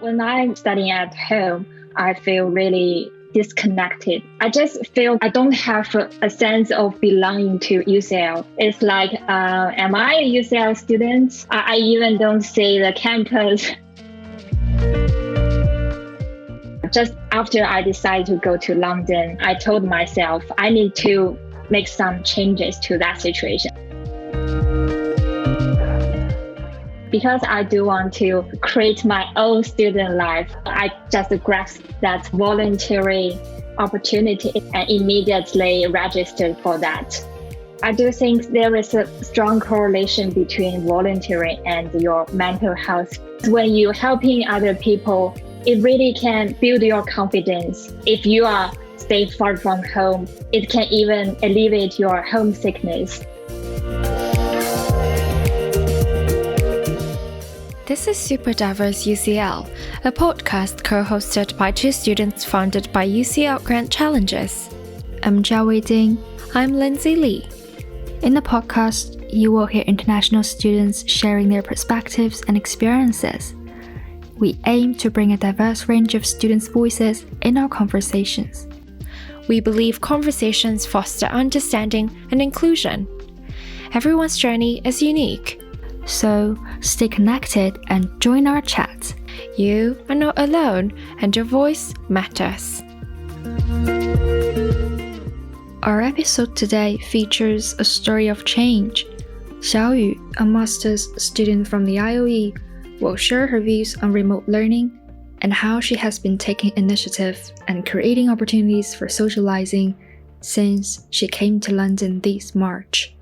When I'm studying at home, I feel really disconnected. I just feel I don't have a sense of belonging to UCL. It's like, am I a UCL student? I even don't see the campus. Just after I decided to go to London, I told myself I need to make some changes to that situation. Because I do want to create my own student life, I just grasped that voluntary opportunity and immediately registered for that. I do think there is a strong correlation between volunteering and your mental health. When you're helping other people, it really can build your confidence. If you are stay far from home, it can even alleviate your homesickness. This is Superdiverse UCL, a podcast co-hosted by two students founded by UCL Grand Challenges. I'm Xiaoyu Ding. I'm Lindsay Lee. In the podcast, you will hear international students sharing their perspectives and experiences. We aim to bring a diverse range of students' voices in our conversations. We believe conversations foster understanding and inclusion. Everyone's journey is unique. So stay connected and join our chat. You are not alone, and your voice matters. Our episode today features a story of change. Xiaoyu, a master's student from the IOE, will share her views on remote learning and how she has been taking initiative and creating opportunities for socializing since she came to London this March.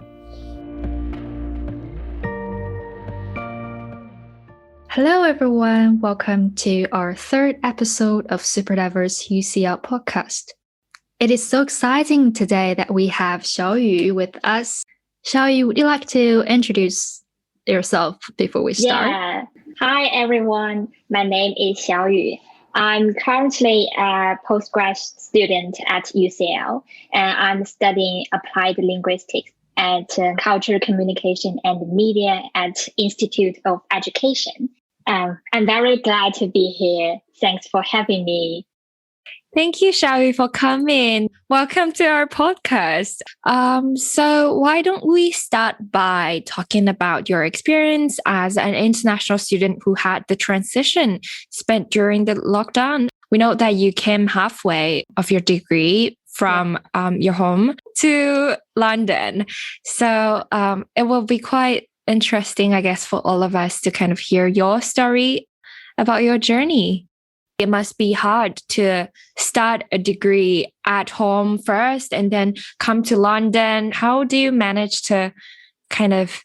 Hello everyone, welcome to our third episode of Superdiverse UCL podcast. It is so exciting today that we have Xiaoyu with us. Xiaoyu, would you like to introduce yourself before we start? Yeah. Hi everyone, my name is Xiaoyu. I'm currently a postgrad student at UCL, and I'm studying Applied Linguistics at Cultural Communication and Media at Institute of Education. I'm very glad to be here. Thanks for having me. Thank you, Xiaoyu, for coming. Welcome to our podcast. So why don't we start by talking about your experience as an international student who had the transition spent during the lockdown? We know that you came halfway of your degree from your home to London. So it will be quite interesting, I guess, for all of us to kind of hear your story about your journey. It must be hard to start a degree at home first and then come to London. How do you manage to kind of...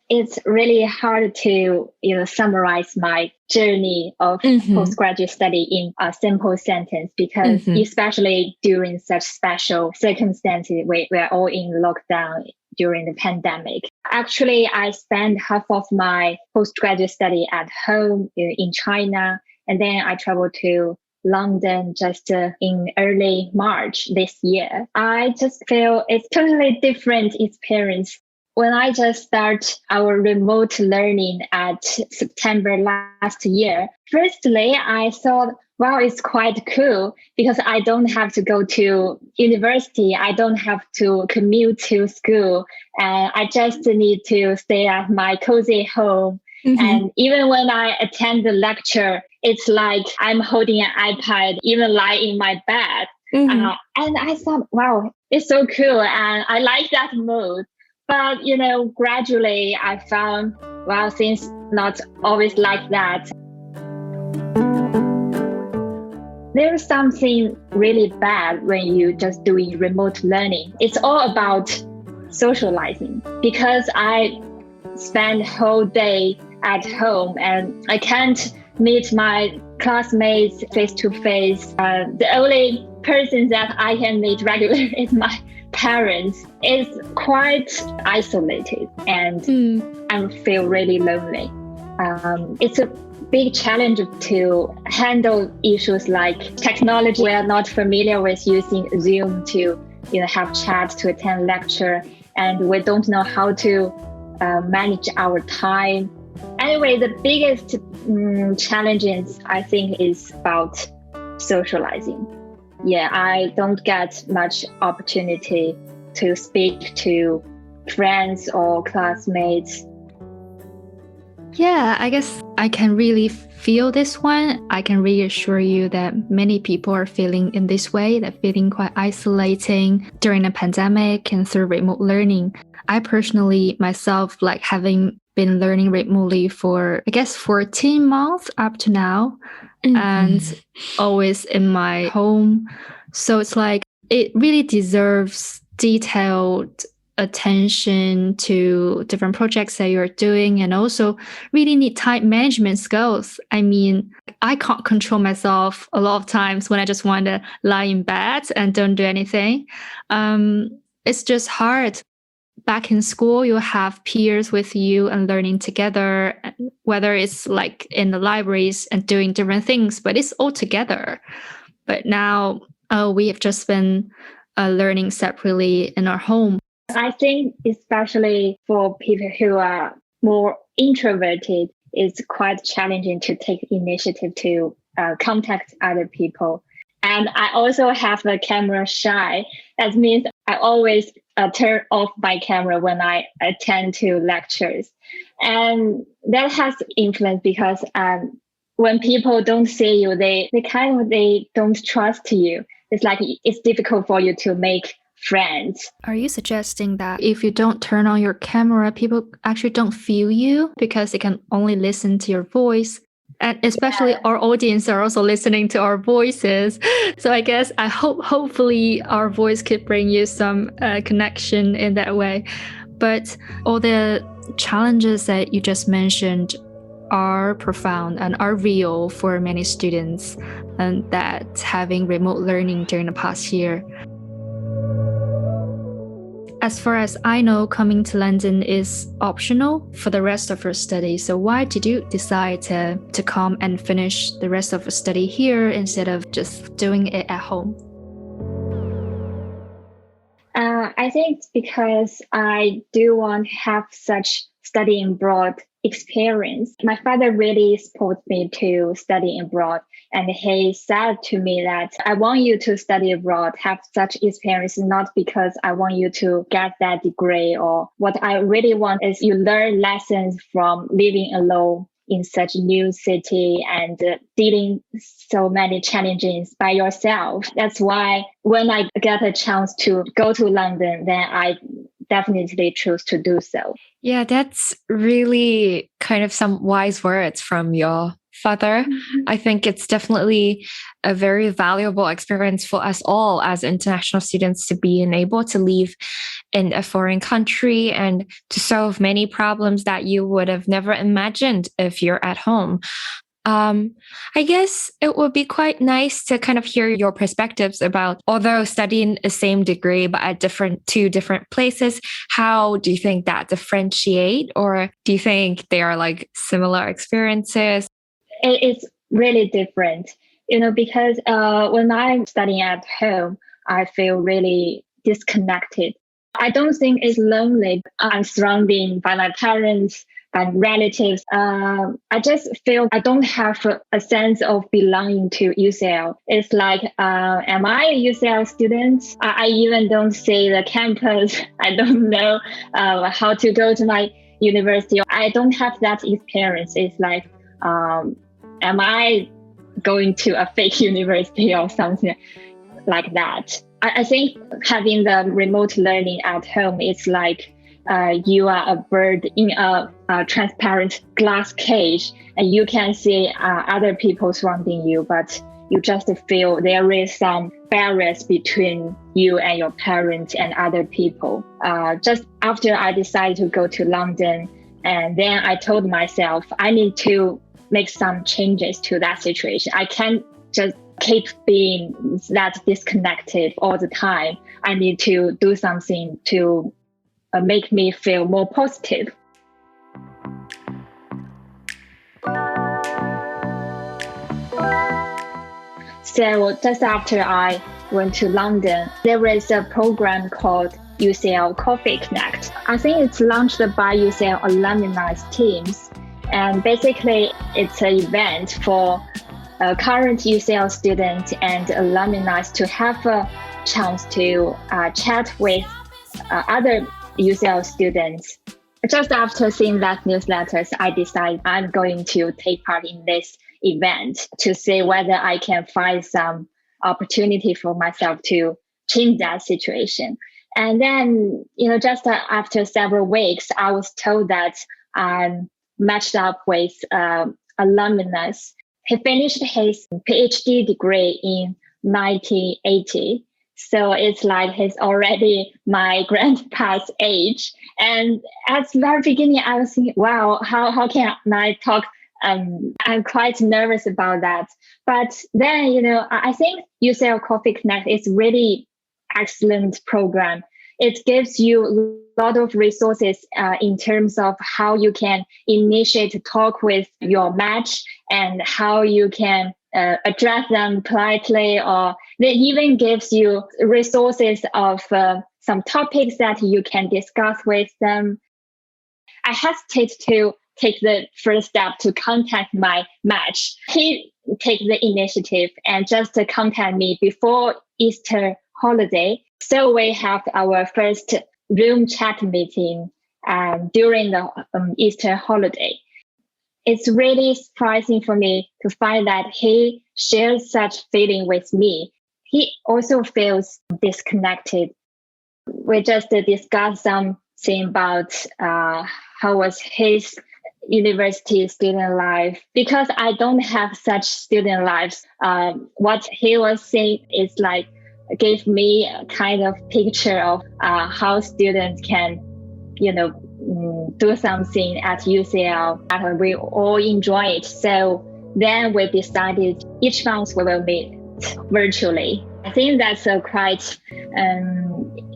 It's really hard to summarize my journey of postgraduate study in a simple sentence because especially during such special circumstances, we're all in lockdown during the pandemic. Actually, I spent half of my postgraduate study at home in China, and then I traveled to London just in early March this year. I just feel it's totally different experience. When I just start our remote learning at September last year, firstly, I thought, wow, it's quite cool because I don't have to go to university. I don't have to commute to school. And I just need to stay at my cozy home. And even when I attend the lecture, it's like I'm holding an iPad, even lie in my bed. And I thought, wow, it's so cool. And I like that mode. But, gradually I found, wow, things not always like that. There's something really bad when you just doing remote learning. It's all about socializing because I spend whole day at home and I can't meet my classmates face to face. The only person that I can meet regularly is my parents. It's quite isolated and I feel really lonely. It's a big challenge to handle issues like technology. We are not familiar with using Zoom to have chat, to attend lecture, and we don't know how to manage our time. And Anyway, the biggest challenges I think is about socializing. Yeah, I don't get much opportunity to speak to friends or classmates. Yeah, I guess I can really feel this one. I can reassure you that many people are feeling in this way, that feeling quite isolating during the pandemic and through remote learning. I personally, myself, like having been learning remotely for, I guess, 14 months up to now, and always in my home. So it's like, it really deserves detailed attention to different projects that you're doing, and also really need time management skills. I mean, I can't control myself a lot of times when I just want to lie in bed and don't do anything. It's just hard. Back in school, you have peers with you and learning together, whether it's like in the libraries and doing different things, but it's all together. But now we have just been learning separately in our home. I think especially for people who are more introverted, it's quite challenging to take initiative to contact other people. And I also have a camera shy. That means I always turn off my camera when I attend to lectures. And that has influence because when people don't see you, they don't trust you. It's like it's difficult for you to make friends. Are you suggesting that if you don't turn on your camera, people actually don't feel you because they can only listen to your voice? And especially our audience are also listening to our voices. So I guess hopefully our voice could bring you some connection in that way. But all the challenges that you just mentioned are profound and are real for many students, and that having remote learning during the past year. As far as I know, coming to London is optional for the rest of your study. So why did you decide to come and finish the rest of your study here instead of just doing it at home? I think it's because I do want to have such studying abroad experience. My father really supports me to study abroad. And he said to me that I want you to study abroad, have such experience, not because I want you to get that degree, or what I really want is you learn lessons from living alone in such a new city and dealing so many challenges by yourself. That's why when I get a chance to go to London, then I definitely choose to do so. Yeah, that's really kind of some wise words from your father. I think it's definitely a very valuable experience for us all as international students to be able to live in a foreign country and to solve many problems that you would have never imagined if you're at home. I guess it would be quite nice to kind of hear your perspectives about, although studying the same degree but at two different places, how do you think that differentiate, or do you think they are like similar experiences? It's really different, because when I'm studying at home, I feel really disconnected. I don't think it's lonely. I'm surrounded by my parents and relatives. I just feel I don't have a sense of belonging to UCL. It's like, am I a UCL student? I even don't see the campus. I don't know how to go to my university. I don't have that experience. It's like, am I going to a fake university or something like that? I think having the remote learning at home is like you are a bird in a transparent glass cage, and you can see other people surrounding you, but you just feel there is some barriers between you and your parents and other people. Just after I decided to go to London, and then I told myself I need to make some changes to that situation. I can't just keep being that disconnected all the time. I need to do something to make me feel more positive. So just after I went to London, there is a program called UCL Coffee Connect. I think it's launched by UCL alumni teams. And basically, it's an event for current UCL students and alumni to have a chance to chat with other UCL students. Just after seeing that newsletters, I decided I'm going to take part in this event to see whether I can find some opportunity for myself to change that situation. And then, just after several weeks, I was told that I'm matched up with alumnus. He finished his PhD degree in 1980. So it's like he's already my grandpa's age. And at the very beginning, I was thinking, wow, how can I talk? I'm quite nervous about that. But then, I think UCL Coffee Connect is really excellent program. It gives you a lot of resources in terms of how you can initiate talk with your match and how you can address them politely, or they even gives you resources of some topics that you can discuss with them. I hesitate to take the first step to contact my match. He take the initiative and just contact me before Easter holiday. So we have our first Zoom chat meeting during the Easter holiday. It's really surprising for me to find that he shares such feeling with me. He also feels disconnected. We just discussed something about how was his university student life. Because I don't have such student lives, what he was saying is like, gave me a kind of picture of how students can, do something at UCL, and we all enjoy it. So then we decided each month we will meet virtually. I think that's a quite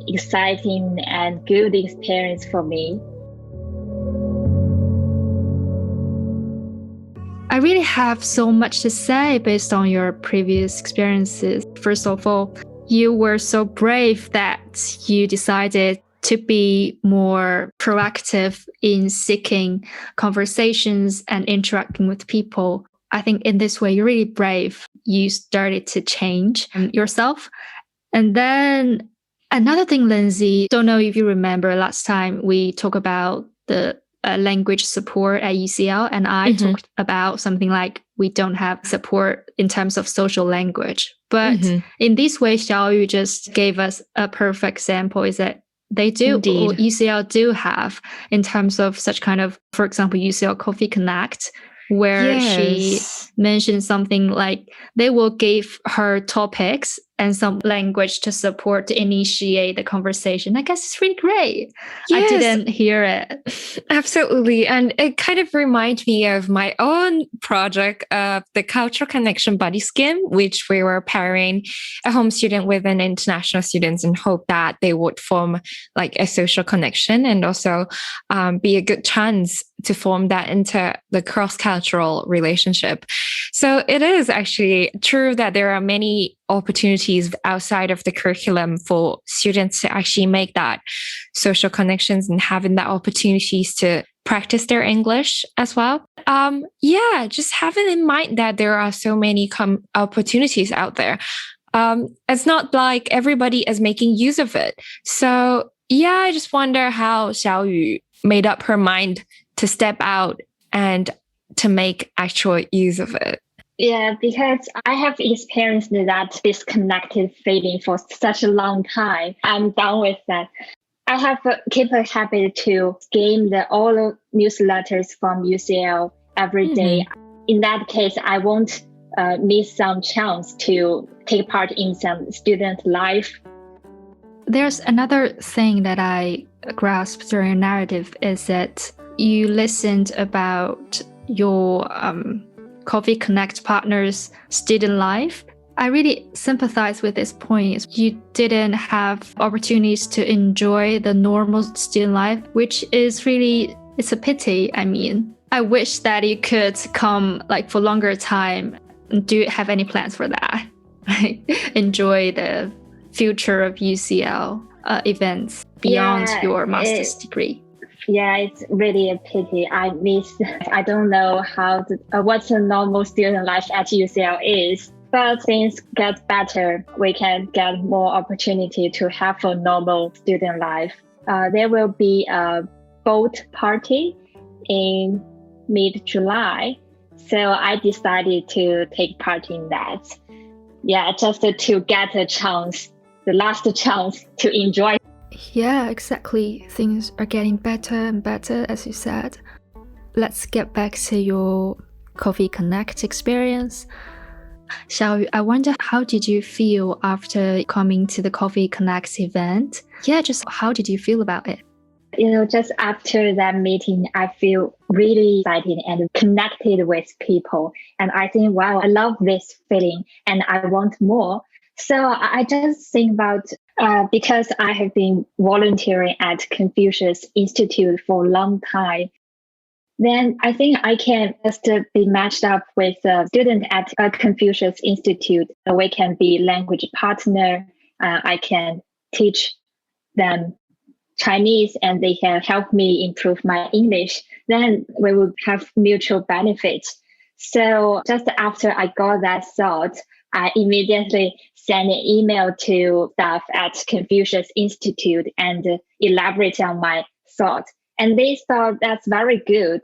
exciting and good experience for me. I really have so much to say based on your previous experiences. First of all, you were so brave that you decided to be more proactive in seeking conversations and interacting with people. I think in this way, you're really brave. You started to change yourself. And then another thing, Lindsay, don't know if you remember last time we talked about the language support at UCL, and I talked about something like we don't have support in terms of social language. But in this way, Xiaoyu just gave us a perfect example, is that they do, or UCL do have, in terms of such kind of, for example, UCL Coffee Connect, where she mentioned something like they will give her topics and some language to support to initiate the conversation. I guess it's really great. Yes. I didn't hear it. Absolutely. And it kind of reminds me of my own project of the Cultural Connection Buddy Scheme, which we were pairing a home student with an international student in hope that they would form like a social connection and also be a good chance to form that into the cross-cultural relationship. So it is actually true that there are many opportunities outside of the curriculum for students to actually make that social connections and having that opportunities to practice their English as well. Just having in mind that there are so many opportunities out there. It's not like everybody is making use of it. So I just wonder how Xiaoyu made up her mind to step out and to make actual use of it. Yeah, because I have experienced that disconnected feeling for such a long time. I'm done with that. I have keep a habit to skim all newsletters from UCL every day. In that case, I won't miss some chance to take part in some student life. There's another thing that I grasped during your narrative is that you listened about your Coffee Connect partners' student life. I really sympathize with this point. You didn't have opportunities to enjoy the normal student life, which is really, it's a pity. I mean, I wish that you could come like for longer time. Do you have any plans for that? Enjoy the future of UCL events beyond your master's degree? Yeah, it's really a pity. I don't know what's a normal student life at UCL is. But things get better. We can get more opportunity to have a normal student life. There will be a boat party in mid-July. So I decided to take part in that. Yeah, just to get the last chance to enjoy. Yeah, exactly. Things are getting better and better, as you said. Let's get back to your Coffee Connect experience. Xiaoyu, I wonder, how did you feel after coming to the Coffee Connect event? Yeah, just how did you feel about it? Just after that meeting, I feel really excited and connected with people. And I think, wow, I love this feeling and I want more. So I just think about, because I have been volunteering at Confucius Institute for a long time, then I think I can just be matched up with a student at a Confucius Institute. We can be language partner. I can teach them Chinese and they can help me improve my English. Then we will have mutual benefits. So just after I got that thought, I immediately sent an email to staff at Confucius Institute and elaborate on my thought. And they thought that's very good.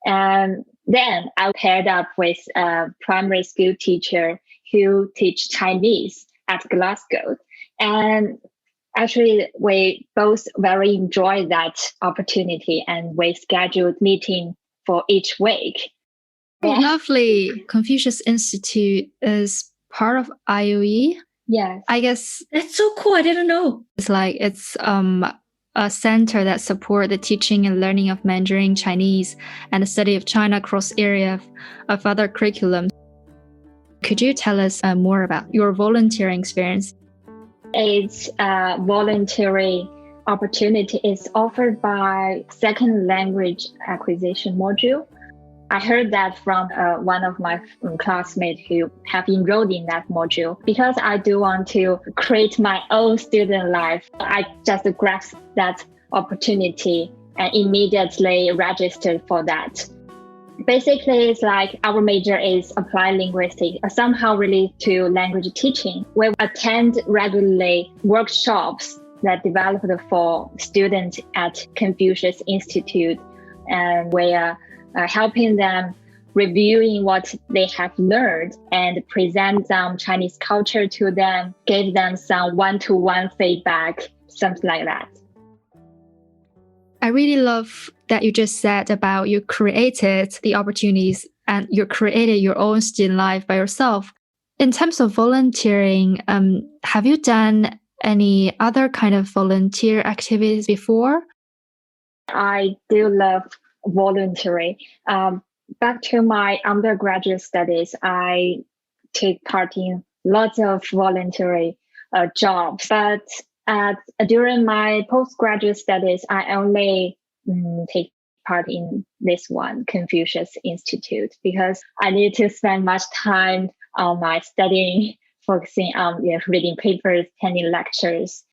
And then I paired up with a primary school teacher who teach Chinese at Glasgow. And actually, we both very enjoyed that opportunity and we scheduled meeting for each week. Oh, lovely. Confucius Institute is part of IOE. Yes. I guess That's so cool. I didn't know. it's a center that support the teaching and learning of Mandarin, Chinese, and the study of China across area of other curriculums. Could you tell us more about your volunteering experience? It's a voluntary opportunity. It's offered by second language acquisition module. I heard that from one of my classmates who have enrolled in that module. Because I do want to create my own student life, I just grasped that opportunity and immediately registered for that. Basically, it's like our major is applied linguistics, somehow related to language teaching. We attend regularly workshops that developed for students at Confucius Institute, and we are helping them reviewing what they have learned and present some Chinese culture to them, give them some one-to-one feedback, something like that. I really love that you just said about you created the opportunities and you created your own student life by yourself. In terms of volunteering, have you done any other kind of volunteer activities before? I do love volunteering. Back to my undergraduate studies, I took part in lots of voluntary jobs. But during my postgraduate studies, I only take part in this one, Confucius Institute, because I need to spend much time on my studying, focusing on reading papers, attending lectures.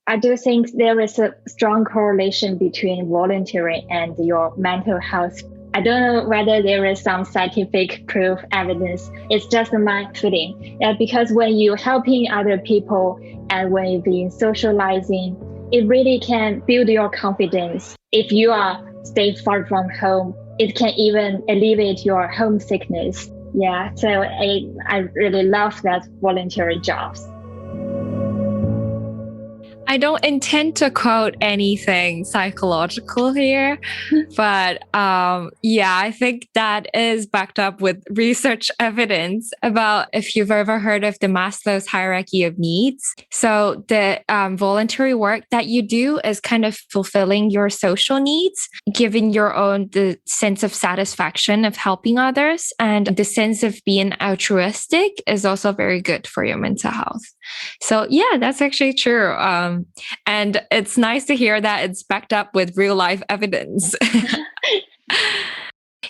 I do think there is a strong correlation between volunteering and your mental health. I don't know whether there is some scientific proof evidence. It's just my feeling. Because when you're helping other people and when you've been socializing, it really can build your confidence. If you are stay far from home, it can even alleviate your homesickness. Yeah, so I really love that voluntary jobs. I don't intend to quote anything psychological here, but I think that is backed up with research evidence about if you've ever heard of the Maslow's hierarchy of needs. So the voluntary work that you do is kind of fulfilling your social needs, giving your own the sense of satisfaction of helping others, and the sense of being altruistic is also very good for your mental health. So yeah, that's actually true. And it's nice to hear that it's backed up with real life evidence.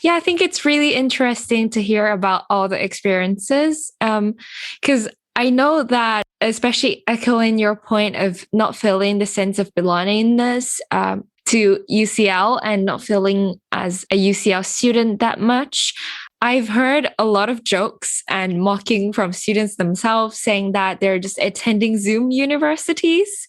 Yeah, I think it's really interesting to hear about all the experiences. Because I know that, especially echoing your point of not feeling the sense of belongingness, to UCL and not feeling as a UCL student that much. I've heard a lot of jokes and mocking from students themselves saying that they're just attending Zoom universities.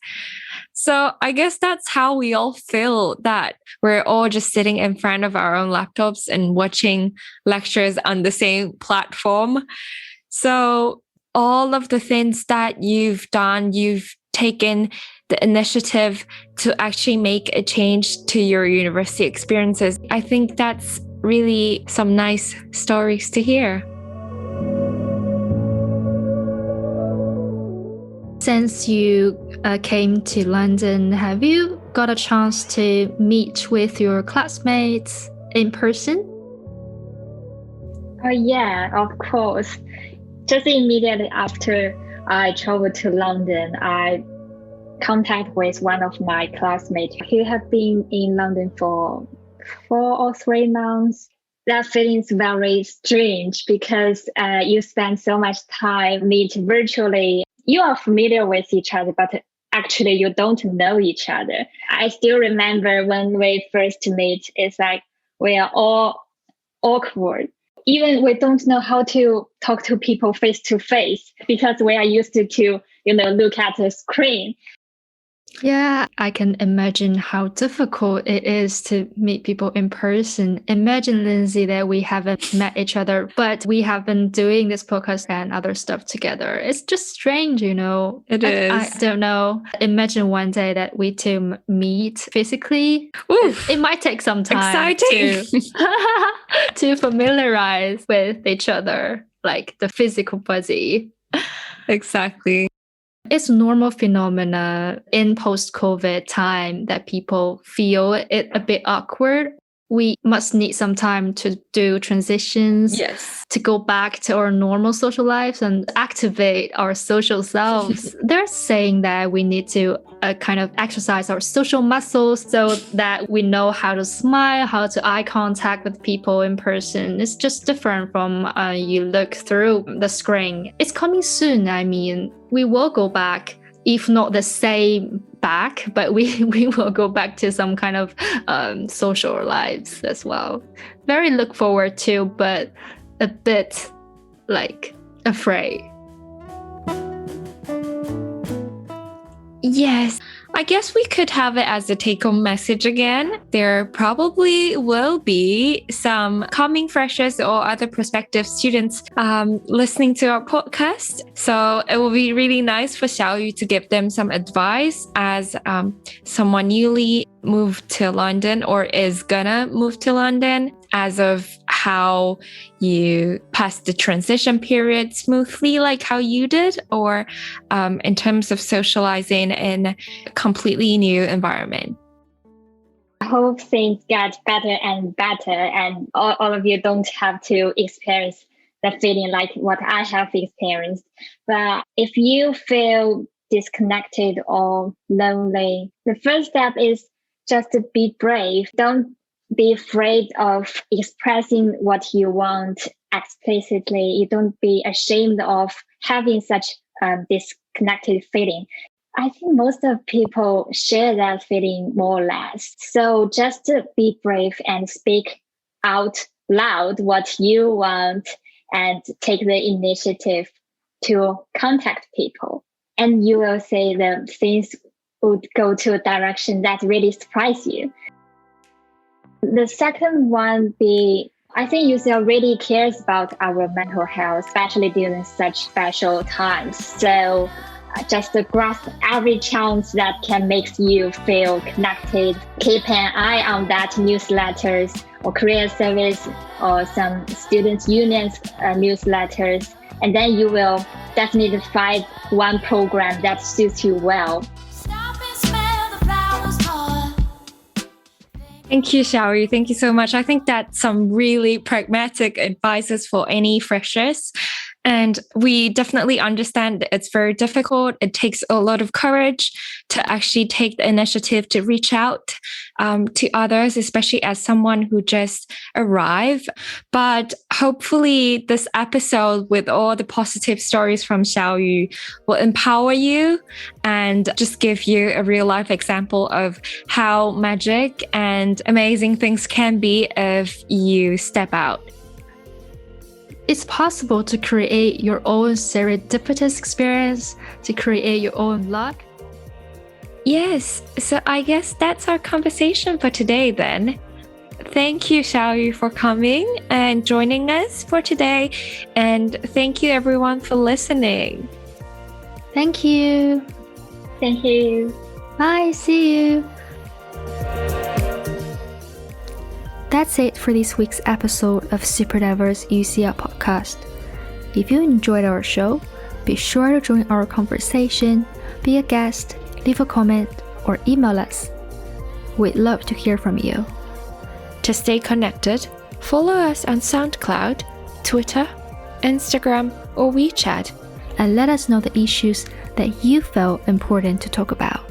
So I guess that's how we all feel, that we're all just sitting in front of our own laptops and watching lectures on the same platform. So all of the things that you've done, you've taken the initiative to actually make a change to your university experiences. I think that's really some nice stories to hear. Since you came to London, have you got a chance to meet with your classmates in person? Oh, yeah, of course. Just immediately after I traveled to London, I contact with one of my classmates who have been in London for 4 or 3 months. That feeling is very strange because you spend so much time meet virtually. You are familiar with each other, but actually you don't know each other. I still remember when we first meet, it's like we are all awkward. Even we don't know how to talk to people face to face because we are used to look at the screen. Yeah, I can imagine how difficult it is to meet people in person. Imagine, Lindsay, that we haven't met each other, but we have been doing this podcast and other stuff together. It's just strange, It is. I don't know. Imagine one day that we two meet physically. It might take some time to familiarize with each other, like the physical body. Exactly. It's a normal phenomena in post-COVID time that people feel it a bit awkward. We must need some time to do transitions, to go back to our normal social lives and activate our social selves. They're saying that we need to kind of exercise our social muscles so that we know how to smile, how to eye contact with people in person. It's just different from you look through the screen. It's coming soon. I mean, we will go back, if not the same back, but we will go back to some kind of social lives as well. Very look forward to, but a bit like afraid. Yes, I guess we could have it as a take-home message again. There probably will be some coming freshers or other prospective students listening to our podcast. So it will be really nice for Xiaoyu to give them some advice as someone newly moved to London or is gonna move to London, as of how you passed the transition period smoothly, like how you did, or in terms of socializing in a completely new environment. I hope things get better and better, and all of you don't have to experience the feeling like what I have experienced. But if you feel disconnected or lonely, the first step is just to be brave. Don't be afraid of expressing what you want explicitly. You don't be ashamed of having such disconnected feeling. I think most of people share that feeling more or less. So just be brave and speak out loud what you want and take the initiative to contact people. And you will see that things would go to a direction that really surprise you. The second one I think UCL really cares about our mental health, especially during such special times. So just grasp every chance that can make you feel connected. Keep an eye on that newsletters or career service or some students' unions newsletters. And then you will definitely find one program that suits you well. Thank you, Xiaoyu. Thank you so much. I think that's some really pragmatic advices for any freshers. And we definitely understand that it's very difficult. It takes a lot of courage to actually take the initiative to reach out to others, especially as someone who just arrived. But hopefully this episode with all the positive stories from Xiaoyu will empower you and just give you a real life example of how magic and amazing things can be if you step out. It's possible to create your own serendipitous experience, to create your own luck. Yes, so I guess that's our conversation for today then. Thank you, Xiaoyu, for coming and joining us for today. And thank you, everyone, for listening. Thank you. Thank you. Bye, see you. That's it for this week's episode of Superdiverse UCL podcast. If you enjoyed our show, be sure to join our conversation, be a guest, leave a comment, or email us. We'd love to hear from you. To stay connected, follow us on SoundCloud, Twitter, Instagram, or WeChat, and let us know the issues that you felt important to talk about.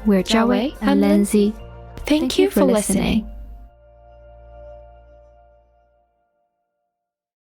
We're Xiaoyu and Lindsay. Thank you for listening.